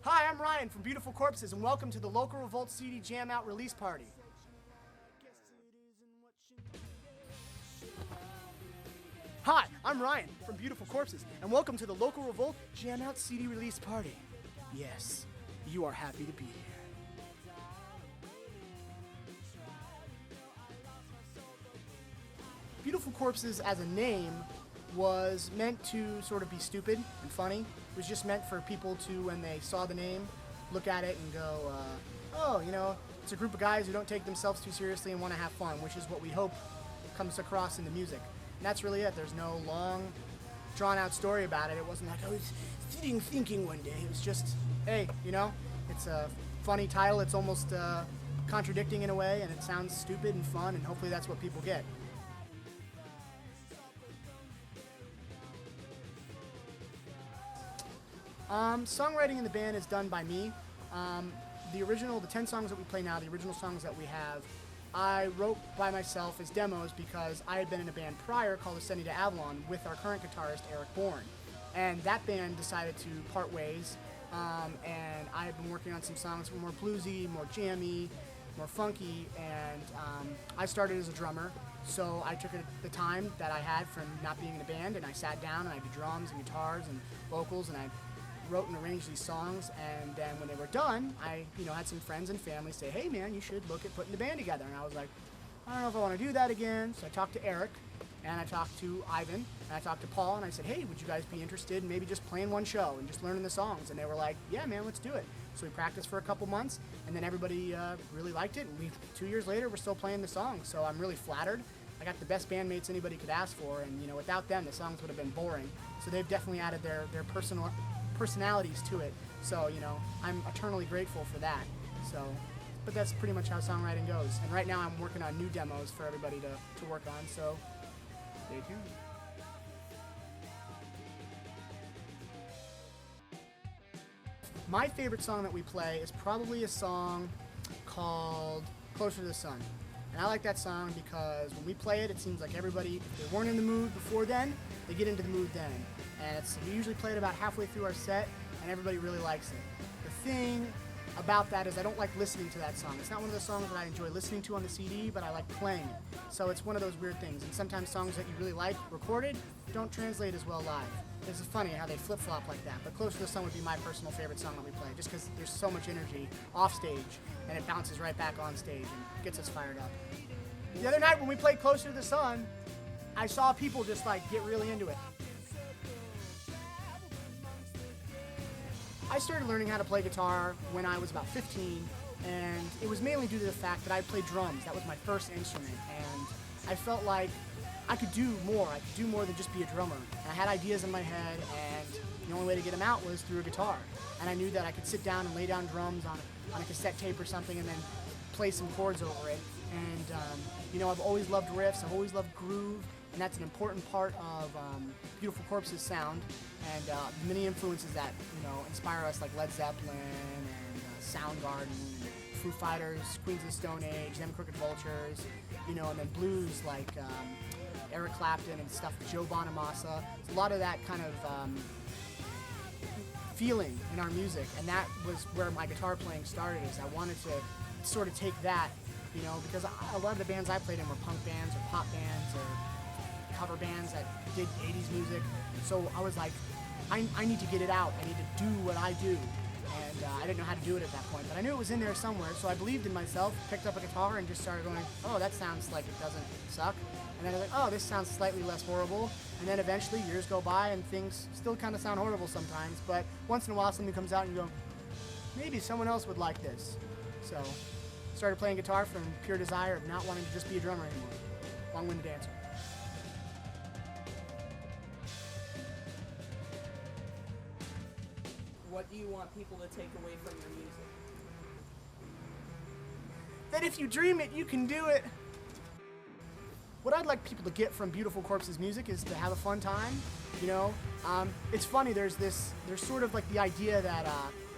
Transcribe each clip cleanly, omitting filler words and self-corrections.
Hi, I'm Ryan from Beautiful Corpses, and welcome to the Local Revolt CD Jam Out release party. Hi, I'm Ryan from Beautiful Corpses, and welcome to the Local Revolt Jam Out CD release party. Yes, you are happy to be here. Beautiful Corpses as a name was meant to sort of be stupid and funny. It was just meant for people to, when they saw the name, look at it and go, oh, you know, it's a group of guys who don't take themselves too seriously and want to have fun, which is what we hope comes across in the music. And that's really it. There's no long, drawn-out story about it. It wasn't like I was sitting thinking one day. It was just, hey, you know, it's a funny title. It's almost contradicting in a way, and it sounds stupid and fun, and hopefully that's what people get. Songwriting in the band is done by me. The 10 songs that we play now, the original songs that we have, I wrote by myself as demos because I had been in a band prior called Ascending to Avalon with our current guitarist, Eric Bourne. And that band decided to part ways, and I had been working on some songs that were more bluesy, more jammy, more funky, and I started as a drummer. So I took the time that I had from not being in a band, and I sat down and I did drums and guitars and vocals, and I wrote and arranged these songs. And then when they were done, I had some friends and family say, hey man, you should look at putting the band together. And I was like, I don't know if I want to do that again. So I talked to Eric, and I talked to Ivan, and I talked to Paul, and I said, hey, would you guys be interested in maybe just playing one show and just learning the songs? And they were like, yeah man, let's do it. So we practiced for a couple months, and then everybody really liked it, and 2 years later we're still playing the songs. So I'm really flattered. I got the best bandmates anybody could ask for, and without them the songs would have been boring. So they've definitely added their personalities to it. So I'm eternally grateful for that. But that's pretty much how songwriting goes. And right now I'm working on new demos for everybody to work on, so stay tuned. My favorite song that we play is probably a song called Closer to the Sun. And I like that song because when we play it, it seems like everybody, if they weren't in the mood before then, they get into the mood then. And we usually play it about halfway through our set, and everybody really likes it. The thing about that is I don't like listening to that song. It's not one of those songs that I enjoy listening to on the CD, but I like playing it. So it's one of those weird things. And sometimes songs that you really like recorded don't translate as well live. It's funny how they flip-flop like that. But Closer to the Sun would be my personal favorite song that we play, just because there's so much energy off stage, and it bounces right back on stage and gets us fired up. The other night when we played Closer to the Sun, I saw people just get really into it. I started learning how to play guitar when I was about 15, and it was mainly due to the fact that I played drums. That was my first instrument, and I felt like I could do more. I could do more than just be a drummer. And I had ideas in my head, and the only way to get them out was through a guitar. And I knew that I could sit down and lay down drums on a cassette tape or something and then play some chords over it. And I've always loved riffs, I've always loved groove, and that's an important part of Beautiful Corpses' sound, and many influences that inspire us, like Led Zeppelin and Soundgarden, Foo Fighters, Queens of the Stone Age, them Crooked Vultures, and then blues like Eric Clapton and stuff, Joe Bonamassa. A lot of that kind of feeling in our music, and that was where my guitar playing started. Is I wanted to sort of take that, because a lot of the bands I played in were punk bands or pop bands or cover bands that did 80s music. So I was like, I need to get it out. I need to do what I do. And I didn't know how to do it at that point, but I knew it was in there somewhere. So I believed in myself, picked up a guitar, and just started going, oh, that sounds like it doesn't suck. And then I was like, oh, this sounds slightly less horrible. And then eventually years go by and things still kind of sound horrible sometimes, but once in a while something comes out and you go, maybe someone else would like this. So started playing guitar from pure desire of not wanting to just be a drummer anymore. Long-winded answer. What do you want people to take away from your music? That if you dream it, you can do it. What I'd like people to get from Beautiful Corpses' music is to have a fun time. It's funny. There's sort of like the idea that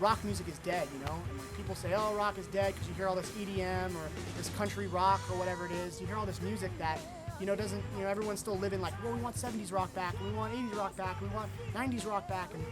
rock music is dead. And like people say, oh, rock is dead because you hear all this EDM or this country rock or whatever it is. You hear all this music that doesn't, everyone's still living like, well, we want 70s rock back, we want 80s rock back, we want 90s rock back, and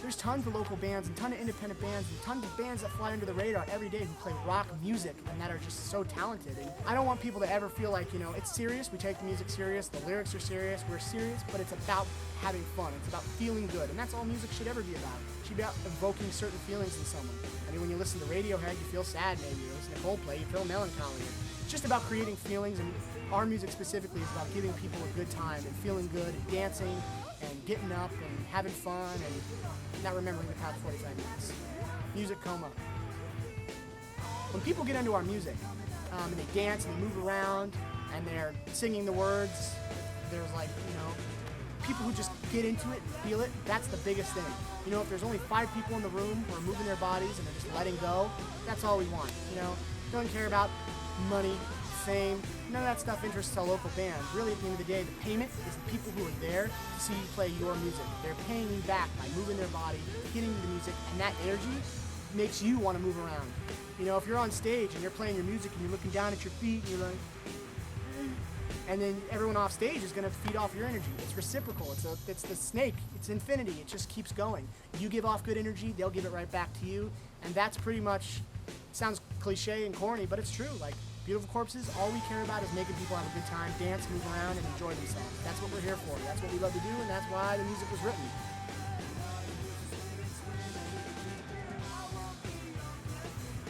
there's tons of local bands and tons of independent bands and tons of bands that fly under the radar every day who play rock music and that are just so talented. And I don't want people to ever feel like, it's serious, we take the music serious, the lyrics are serious, we're serious, but it's about having fun, it's about feeling good, and that's all music should ever be about. It should be about evoking certain feelings in someone. I mean, when you listen to Radiohead, you feel sad maybe, you listen to Coldplay, you feel melancholy. It's just about creating feelings, and our music specifically is about giving people a good time and feeling good and dancing and getting up and having fun and not remembering the past 45 minutes. Music coma. When people get into our music and they dance and they move around and they're singing the words, there's like, people who just get into it, feel it, that's the biggest thing. If there's only 5 people in the room who are moving their bodies and they're just letting go, that's all we want, Don't care about money, fame, none of that stuff interests a local band. Really, at the end of the day, the payment is the people who are there to see you play your music. They're paying you back by moving their body, getting the music, and that energy makes you want to move around. If you're on stage and you're playing your music and you're looking down at your feet and you're like, and then everyone off stage is going to feed off your energy. It's reciprocal. It's the snake. It's infinity. It just keeps going. You give off good energy, they'll give it right back to you, and that's pretty much, sounds cliche and corny, but it's true. Like, Beautiful Corpses, all we care about is making people have a good time, dance, move around, and enjoy themselves. That's what we're here for. That's what we love to do, and that's why the music was written.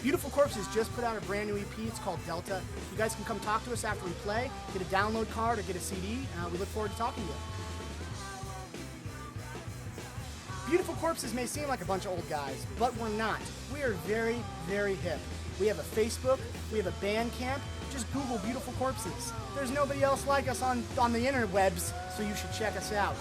Beautiful Corpses just put out a brand new EP. It's called Delta. You guys can come talk to us after we play, get a download card or get a CD. We look forward to talking to you. Beautiful Corpses may seem like a bunch of old guys, but we're not. We are very, very hip. We have a Facebook, we have a Bandcamp. Just Google Beautiful Corpses. There's nobody else like us on the interwebs, so you should check us out.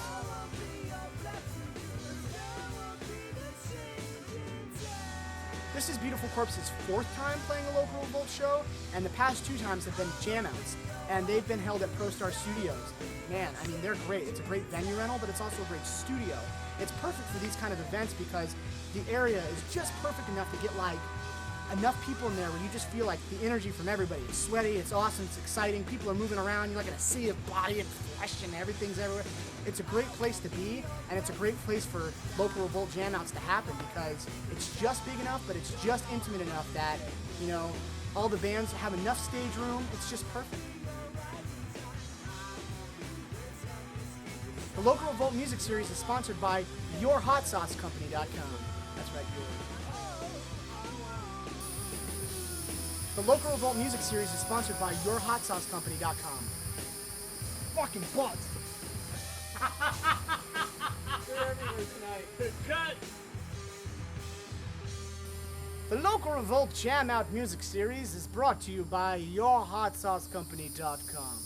This is Beautiful Corpses' 4th time playing a Local Revolt show, and the past 2 times have been jam outs, and they've been held at ProStar Studios. Man, I mean, they're great. It's a great venue rental, but it's also a great studio. It's perfect for these kind of events because the area is just perfect enough to get like enough people in there where you just feel like the energy from everybody. It's sweaty, it's awesome, it's exciting, people are moving around, you're like in a sea of body and flesh and everything's everywhere. It's a great place to be, and it's a great place for Local Revolt Jam Outs to happen because it's just big enough, but it's just intimate enough that, all the bands have enough stage room. It's just perfect. The Local Revolt Music Series is sponsored by YourHotSauceCompany.com. That's right, The Local Revolt Music Series is sponsored by YourHotSauceCompany.com. Fucking butt! They're everywhere tonight. Cut! The Local Revolt Jam Out Music Series is brought to you by YourHotSauceCompany.com.